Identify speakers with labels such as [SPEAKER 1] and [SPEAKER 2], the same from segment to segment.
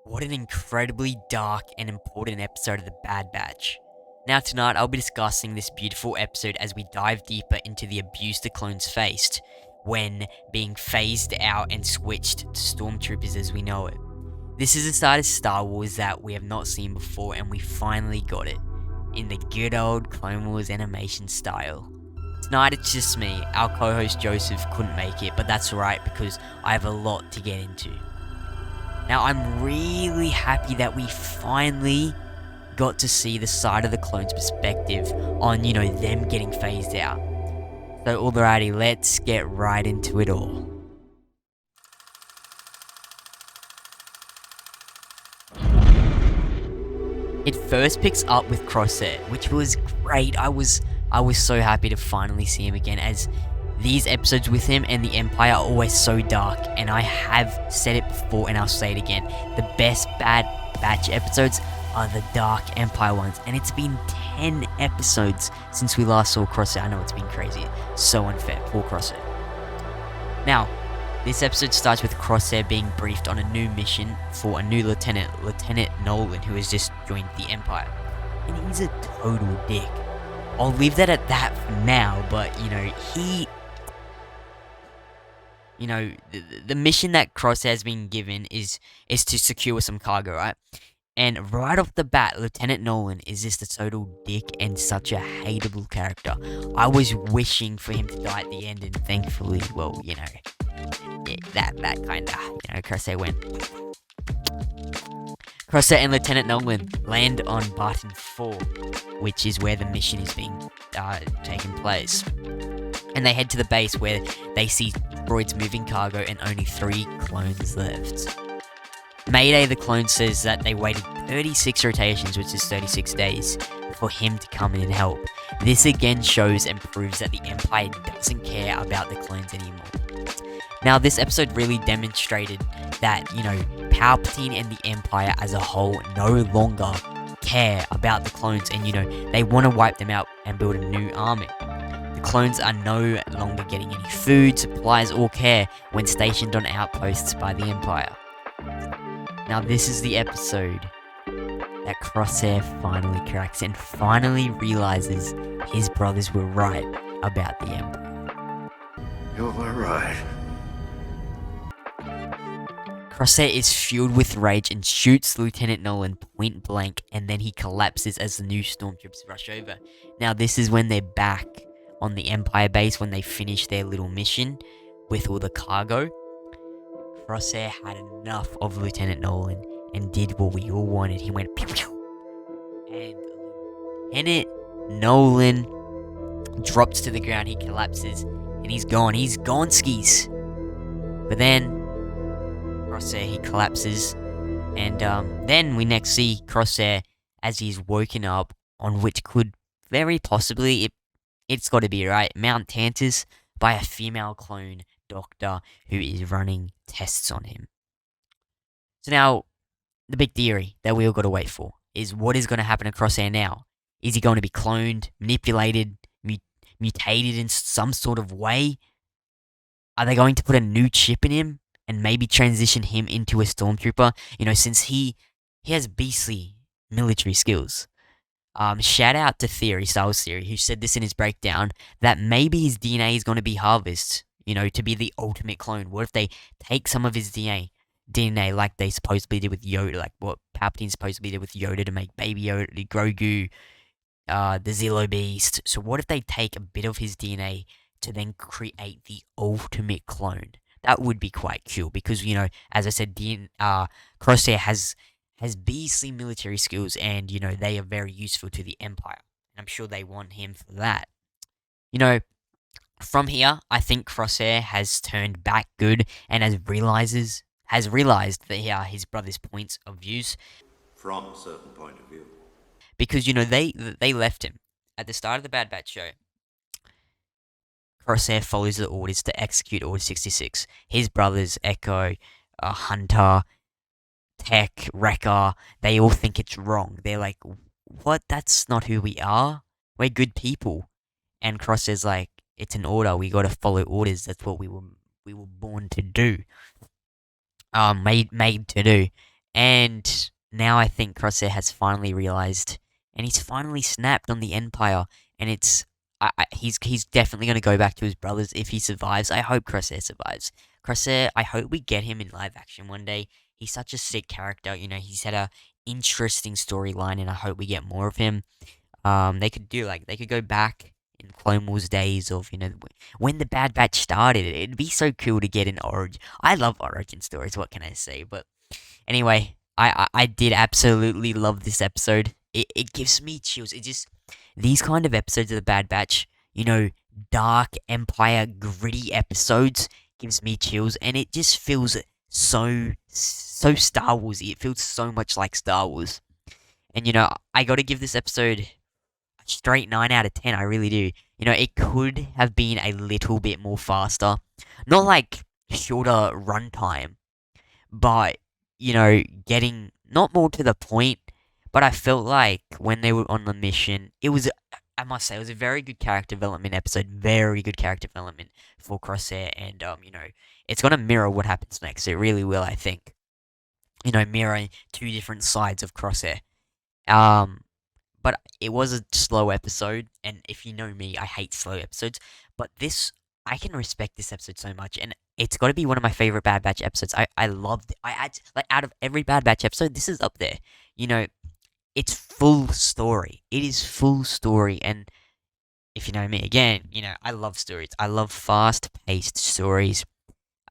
[SPEAKER 1] What an incredibly dark and important episode of The Bad Batch. Now, tonight I'll be discussing this beautiful episode as we dive deeper into the abuse the clones faced when being phased out and switched to Stormtroopers as we know it. This is a side of Star Wars that we have not seen before, and we finally got it in the good old Clone Wars animation style. Tonight it's just me. Our co host Joseph couldn't make it, but that's alright because I have a lot to get into. Now, I'm really happy that we finally got to see the side of the clones' perspective on, them getting phased out. So, alrighty, let's get right into it all. It first picks up with Crosshair, which was great. I was so happy to finally see him again, as these episodes with him and the Empire are always so dark, and I have said it before and I'll say it again. The best Bad Batch episodes are the Dark Empire ones, and it's been 10 episodes since we last saw Crosshair. I know it's been crazy. So unfair. Poor Crosshair. Now, this episode starts with Crosshair being briefed on a new mission for a new Lieutenant Nolan, who has just joined the Empire. And he's a total dick. I'll leave that at that for now, but, the mission that Crosshair has been given is to secure some cargo, right? And right off the bat, Lieutenant Nolan is just a total dick and such a hateable character. I was wishing for him to die at the end, and thankfully, that kind of, Crosshair went. Crosshair and Lieutenant Nolan land on Barton 4, which is where the mission is being taking place. And they head to the base where they see droids moving cargo and only 3 clones left. Mayday the clone says that they waited 36 rotations, which is 36 days, for him to come in and help. This again shows and proves that the Empire doesn't care about the clones anymore. Now, this episode really demonstrated that, Palpatine and the Empire as a whole no longer care about the clones, and, they want to wipe them out and build a new army. The clones are no longer getting any food, supplies, or care when stationed on outposts by the Empire. Now, this is the episode that Crosshair finally cracks and finally realizes his brothers were right about the Empire.
[SPEAKER 2] You were right.
[SPEAKER 1] Crosshair is fueled with rage and shoots Lieutenant Nolan point blank, and then he collapses as the new Stormtroopers rush over. Now, this is when they're back on the Empire base, when they finish their little mission with all the cargo. Crosshair had enough of Lieutenant Nolan and did what we all wanted. He went pew pew, and Lieutenant Nolan drops to the ground. He collapses and he's gone. He's gone skis. But then Crosshair, he collapses, and then we next see Crosshair as he's woken up on which could very possibly, it's got to be right, Mount Tantus, by a female clone doctor who is running tests on him. So now, the big theory that we all got to wait for is what is going to happen to Crosshair now. Is he going to be cloned, manipulated, mutated in some sort of way? Are they going to put a new chip in him and maybe transition him into a Stormtrooper? Since he has beastly military skills. Shout out to Star Wars Theory, who said this in his breakdown, that maybe his DNA is going to be harvested, to be the ultimate clone. What if they take some of his DNA like they supposedly did with Yoda, like what Palpatine supposedly did with Yoda to make Baby Yoda, Grogu, the Zillo Beast. So what if they take a bit of his DNA to then create the ultimate clone? That would be quite cool because, as I said, Crosshair has beastly military skills, and, they are very useful to the Empire. And I'm sure they want him for that. From here, I think Crosshair has turned back good and has realized that his brother's points of views.
[SPEAKER 2] From a certain point of view.
[SPEAKER 1] Because, they left him. At the start of the Bad Batch show, Crosshair follows the orders to execute Order 66. His brothers, Echo, Hunter, Tech, Wrecker, they all think it's wrong. They're like, what? That's not who we are. We're good people. And Crosshair's like, it's an order. We gotta follow orders. That's what we were born to do. Made to do. And now I think Crosshair has finally realized, and he's finally snapped on the Empire, and he's definitely going to go back to his brothers if he survives. I hope Crosshair survives. Crosshair, I hope we get him in live action one day. He's such a sick character. He's had a interesting storyline, and I hope we get more of him. They could go back in Clone Wars days of when the Bad Batch started. It'd be so cool to get an origin. I love origin stories. What can I say? But anyway, I did absolutely love this episode. It gives me chills. It just these kind of episodes of the Bad Batch, dark Empire gritty episodes gives me chills, and it just feels so Star Warsy. It feels so much like Star Wars. And I got to give this episode a straight 9 out of 10. I really do. It could have been a little bit more faster. Not like shorter runtime, but getting not more to the point. But I felt like when they were on the mission, I must say, it was a very good character development episode. Very good character development for Crosshair, and it's gonna mirror what happens next. It really will, I think. Mirroring two different sides of Crosshair. Um, but it was a slow episode, and if you know me, I hate slow episodes. But I can respect this episode so much, and it's got to be one of my favorite Bad Batch episodes. I loved it. Like out of every Bad Batch episode, this is up there. You know, it's full story. It is full story, and if you know me, again, I love stories. I love fast-paced stories.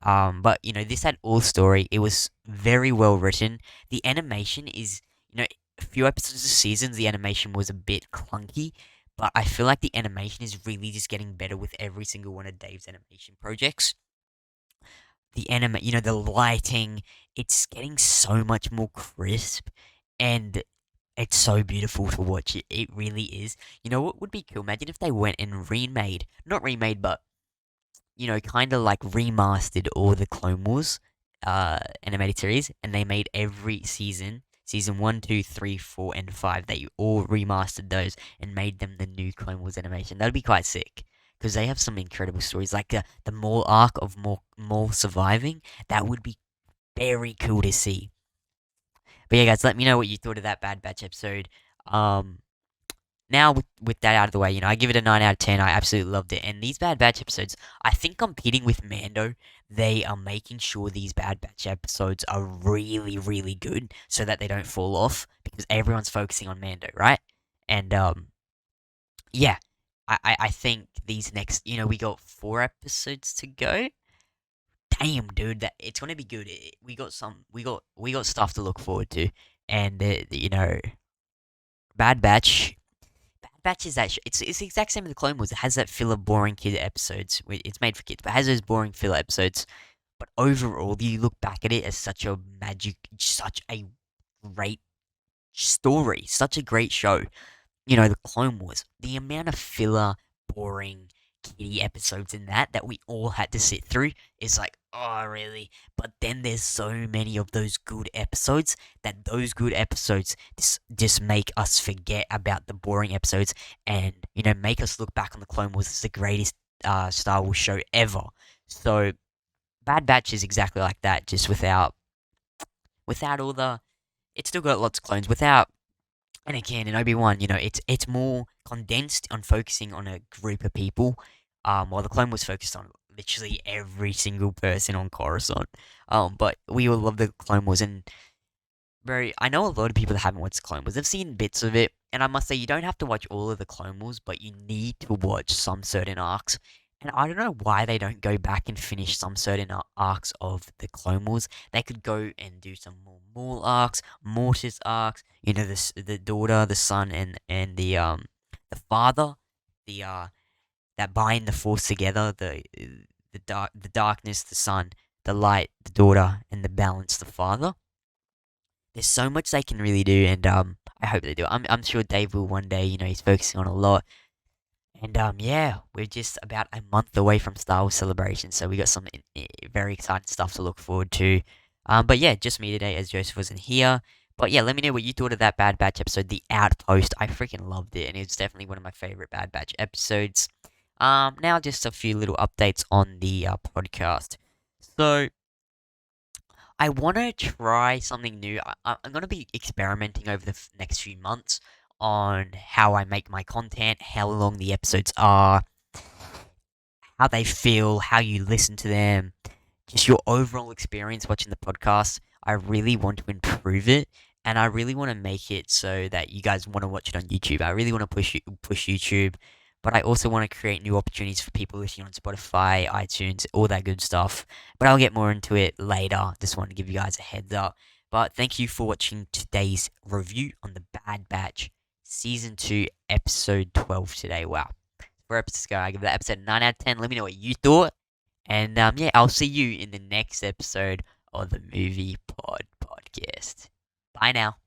[SPEAKER 1] But this had all story. It was very well written. The animation is, a few episodes of seasons, the animation was a bit clunky, but I feel like the animation is really just getting better with every single one of Dave's animation projects. The lighting, it's getting so much more crisp, and it's so beautiful to watch. It really is. You know what would be cool? Imagine if they went and not remade, but kind of like remastered all the Clone Wars animated series, and they made every season 1, 2, 3, 4, and 5. They all remastered those and made them the new Clone Wars animation. That'd be quite sick because they have some incredible stories, like the Maul arc of Maul surviving. That would be very cool to see. But yeah, guys, let me know what you thought of that Bad Batch episode. Um, Now with that out of the way, I give it a 9 out of 10. I absolutely loved it. And these Bad Batch episodes, I think competing with Mando, they are making sure these Bad Batch episodes are really, really good so that they don't fall off because everyone's focusing on Mando, right? And yeah, I think these next, we got 4 episodes to go. Damn, dude, that it's gonna be good. We got stuff to look forward to, and Bad Batch. Bad Batch is it's the exact same as the Clone Wars. It has that filler, boring kid episodes. It's made for kids, but it has those boring filler episodes. But overall, you look back at it as such a great story, such a great show. The Clone Wars, the amount of filler, boring, kiddie episodes in that we all had to sit through is like, oh, really? But then there's so many of those good episodes that those good episodes just make us forget about the boring episodes and, make us look back on the Clone Wars as the greatest Star Wars show ever. So, Bad Batch is exactly like that, just without all the. It's still got lots of clones, without and again, in Obi-Wan, it's more condensed on focusing on a group of people, while the Clone was focused on literally every single person on Coruscant. But we all love the Clone Wars, and I know a lot of people that haven't watched Clone Wars. They've seen bits of it, and I must say, you don't have to watch all of the Clone Wars, but you need to watch some certain arcs. And I don't know why they don't go back and finish some certain arcs of the Clone Wars. They could go and do some more Maul arcs, Mortis arcs. The daughter, the son, and the father, the that bind the Force together. The darkness, the sun, the light, the daughter, and the balance, the father. There's so much they can really do, and I hope they do. I'm sure Dave will one day. He's focusing on a lot. And yeah, we're just about a month away from Star Wars Celebration, so we got some very exciting stuff to look forward to. But yeah, just me today as Joseph wasn't here. But yeah, let me know what you thought of that Bad Batch episode, The Outpost. I freaking loved it, and it's definitely one of my favorite Bad Batch episodes. Now just a few little updates on the podcast. So I want to try something new. I'm going to be experimenting over the next few months on how I make my content, how long the episodes are, how they feel, how you listen to them, just your overall experience watching the podcast. I really want to improve it, and I really want to make it so that you guys want to watch it on YouTube. I really want to push YouTube, but I also want to create new opportunities for people listening on Spotify, iTunes, all that good stuff. But I'll get more into it later. Just want to give you guys a heads up. But thank you for watching today's review on the Bad Batch Season 2, Episode 12 today. Wow. 4 episodes ago, I give that episode a 9 out of 10. Let me know what you thought. And yeah, I'll see you in the next episode of the Movie Pod Podcast. Bye now.